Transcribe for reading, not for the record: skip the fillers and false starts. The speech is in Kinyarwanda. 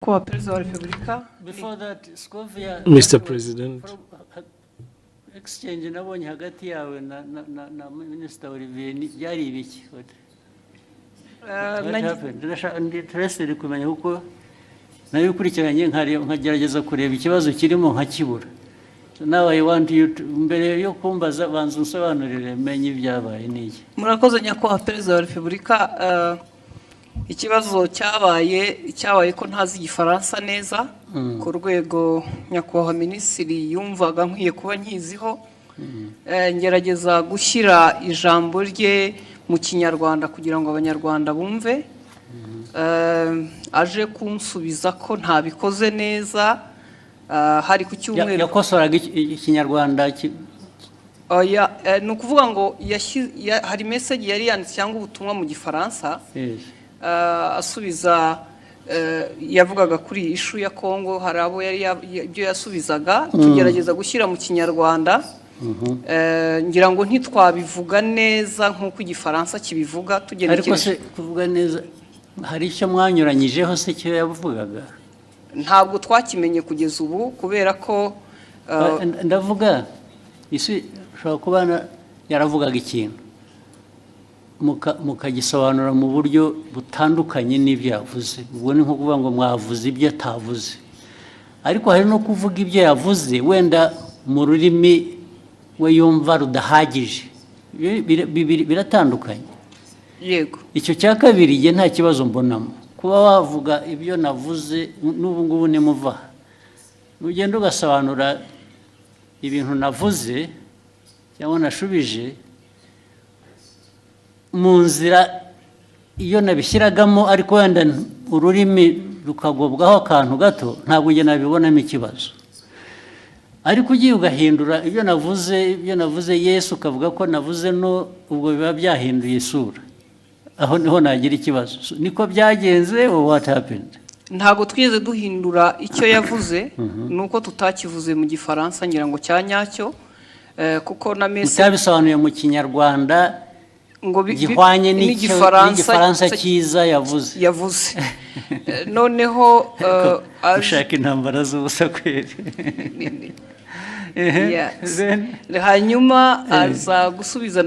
Before that, Scovia, Mr. President, exchange nabonye hagati yawe na Minister Olivier byari ibiki? What happened? Ndi interested kumenya kuko nayo ukurikiranye nkagerageza kureba ikibazo kirimo nkakibura. So now I want you to mbere yo kumbaza banzu nsobanurire menye ibyabaye niki. Murakoze nyakubahwa Perezida wa Repubulika, ikibazo cyabaye ko ntazi igifaransa neza ku rwego nyakubahwa Minisitiri yumvaga nkwiye kuba nkiziho, ngerageza gushyira ijambo rye mu Kinyarwanda kugira ngo abanyarwanda bumve. Aje kunsubiza ko ntabikoze neza, hari ku cyumweru yakosoraga Ikinyarwanda ni ukuvuga ngo hari message yari yanditse cyangwa ubutumwa mu Gifaransa, asubiza yavugaga kuri ishu ya Kongo, hari abo yari ibyo yasubizaga tugerageza gushyira mu Kinyarwanda. Ngira ngo ntitwabivuga neza nk'uko Igifaransa kibivuga tugenekereje. Ariko se kuvuga neza hari icyo mwanyuranyijeho se cyo yavugaga? Ntabwo twakimenye kugeza ubu kubera ko ndavuga isi ushobora kuba yaravugaga ikintu mukagisobanura mu buryo butandukanye n'ibyo yavuze. Ubwo ni nko kuvuga ngo mwavuze ibyo atavuze, ariko hari no kuvuga ibyo yavuze wenda mu rurimi we yumva rudahagije. Biratandukanye. Yego, icyo cya kabiri nge nta kibazo mbonamo kuba wavuga ibyo navuze. N'ubu ngubu nimuva ugenda ugasobanura ibintu navuze cyangwa nashubije mu nzira iyo nabishyiragamo, ariko wenda ururimi rukagobwaho akantu gato, ntabwo nge nabibonamo ikibazo. Ariko ugiye ugahindura ibyo navuze Yesu ukavuga ko navuze no, ubwo biba byahinduye isura. Aho niho nagira ikibazo. Niko byagenze or what happened? ntabwo twigeze duhindura icyo yavuze, nuko tutakivuze mu Gifaransa ngira ngo cyanyacyo, kuko na message utabisobanuye mu Kinyarwanda ngo gihwanye n'igifaransa cyiza yavuze. Noneho ushaka intambara z'ubusa kweri. hanyuma aza gusubiza